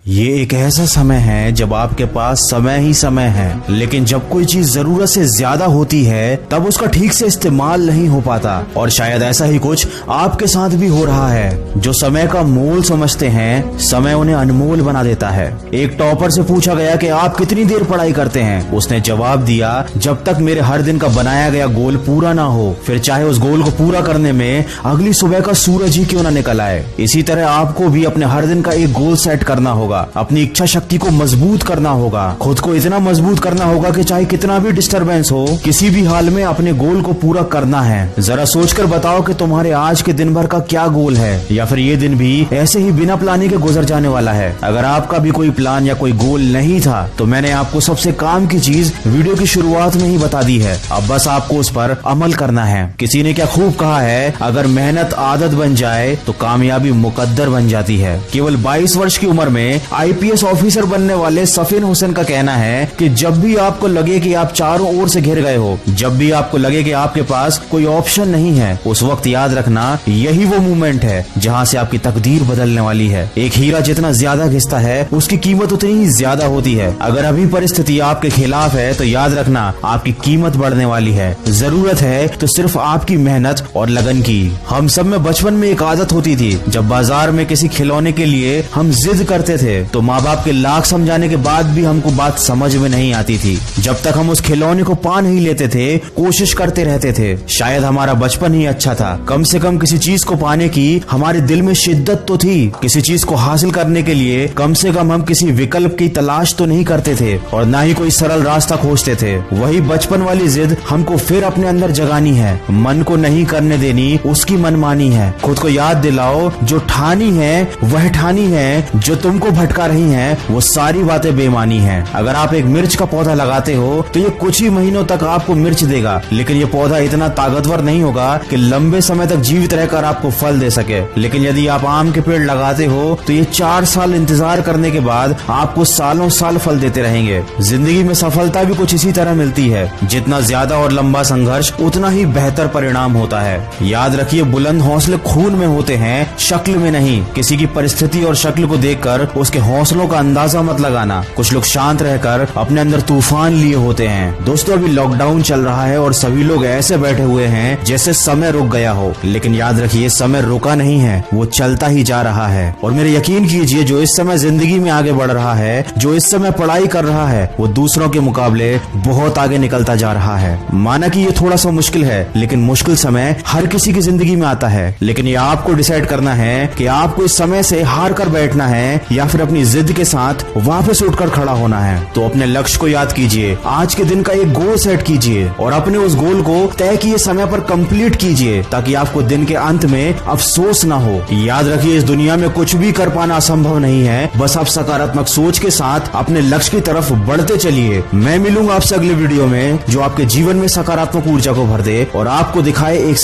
ये एक ऐसा समय है जब आपके पास समय ही समय है, लेकिन जब कोई चीज जरूरत से ज्यादा होती है तब उसका ठीक से इस्तेमाल नहीं हो पाता। और शायद ऐसा ही कुछ आपके साथ भी हो रहा है। जो समय का मोल समझते हैं, समय उन्हें अनमोल बना देता है। एक टॉपर से पूछा गया कि आप कितनी देर पढ़ाई करते हैं। उसने जवाब दिया, जब तक मेरे हर दिन का बनाया गया गोल पूरा ना हो, फिर चाहे उस गोल को पूरा करने में अगली सुबह का सूरज ही क्यों ना निकल आए। इसी तरह आपको भी अपने हर दिन का एक गोल सेट करना होगा, अपनी इच्छा शक्ति को मजबूत करना होगा, खुद को इतना मजबूत करना होगा कि चाहे कितना भी डिस्टरबेंस हो, किसी भी हाल में अपने गोल को पूरा करना है। जरा सोचकर बताओ कि तुम्हारे आज के दिन भर का क्या गोल है, या फिर ये दिन भी ऐसे ही बिना प्लानिंग के गुजर जाने वाला है। अगर आपका भी कोई प्लान या कोई गोल नहीं था तो मैंने आपको सबसे काम की चीज वीडियो की शुरुआत में ही बता दी है। अब बस आपको उस पर अमल करना है। किसी ने क्या खूब कहा है, अगर मेहनत आदत बन जाए तो कामयाबी मुकद्दर बन जाती है। केवल 22 वर्ष की उम्र में आईपीएस ऑफिसर बनने वाले सफीन हुसैन का कहना है कि जब भी आपको लगे कि आप चारों ओर से घिर गए हो, जब भी आपको लगे कि आपके पास कोई ऑप्शन नहीं है, उस वक्त याद रखना यही वो मोमेंट है जहां से आपकी तकदीर बदलने वाली है। एक हीरा जितना ज्यादा घिसता है उसकी कीमत उतनी ही ज्यादा होती है। अगर अभी परिस्थिति आपके खिलाफ है तो याद रखना आपकी कीमत बढ़ने वाली है। जरूरत है तो सिर्फ आपकी मेहनत और लगन की। हम सब में बचपन में एक आदत होती थी, जब बाजार में किसी खिलौने के लिए हम जिद करते थे तो माँ बाप के लाख समझाने के बाद भी हमको बात समझ में नहीं आती थी। जब तक हम उस खिलौने को पा नहीं लेते थे, कोशिश करते रहते थे। शायद हमारा बचपन ही अच्छा था। कम से कम किसी चीज को पाने की हमारे दिल में शिद्दत तो थी। किसी चीज को हासिल करने के लिए कम से कम हम किसी विकल्प की तलाश तो नहीं करते थे, और ना ही कोई सरल रास्ता खोजते थे। वही बचपन वाली जिद हमको फिर अपने अंदर जगानी है। मन को नहीं करने देनी उसकी मनमानी है। खुद को याद दिलाओ, जो ठानी है वह ठानी है, जो तुमको भटका रही हैं वो सारी बातें बेमानी हैं। अगर आप एक मिर्च का पौधा लगाते हो तो ये कुछ ही महीनों तक आपको मिर्च देगा, लेकिन ये पौधा इतना ताकतवर नहीं होगा कि लंबे समय तक जीवित रहकर आपको फल दे सके। लेकिन यदि आप आम के पेड़ लगाते हो तो ये 4 साल इंतजार करने के बाद आपको सालों साल फल देते रहेंगे। जिंदगी में सफलता भी कुछ इसी तरह मिलती है। जितना ज्यादा और लंबा संघर्ष, उतना ही बेहतर परिणाम होता है। याद रखिए, बुलंद हौसले खून में होते हैं, शक्ल में नहीं। किसी की परिस्थिति और शक्ल को देखकर उसके हौसलों का अंदाजा मत लगाना। कुछ लोग शांत रहकर अपने अंदर तूफान लिए होते हैं। दोस्तों, अभी लॉकडाउन चल रहा है और सभी लोग ऐसे बैठे हुए हैं जैसे समय रुक गया हो, लेकिन याद रखिए, समय रुका नहीं है, वो चलता ही जा रहा है। और मेरे यकीन कीजिए, जो इस समय जिंदगी में आगे बढ़ रहा है, जो इस समय पढ़ाई कर रहा है, वो दूसरों के मुकाबले बहुत आगे निकलता जा रहा है। माना कि ये थोड़ा सा मुश्किल है, लेकिन मुश्किल समय हर किसी की जिंदगी में आता है। लेकिन ये आपको डिसाइड करना है कि आपको इस समय से हार कर बैठना है या फिर अपनी जिद के साथ वापस उठकर खड़ा होना है। तो अपने लक्ष्य को याद कीजिए, आज के दिन का एक गोल सेट कीजिए और अपने उस गोल को तय किए समय पर कंप्लीट कीजिए, ताकि आपको दिन के अंत में अफसोस ना हो। याद रखिए, इस दुनिया में कुछ भी कर पाना असंभव नहीं है। बस आप सकारात्मक सोच के साथ अपने लक्ष्य की तरफ बढ़ते चलिए। मैं मिलूंगा आपसे अगले वीडियो में, जो आपके जीवन में सकारात्मक ऊर्जा को भर दे और आपको दिखाए एक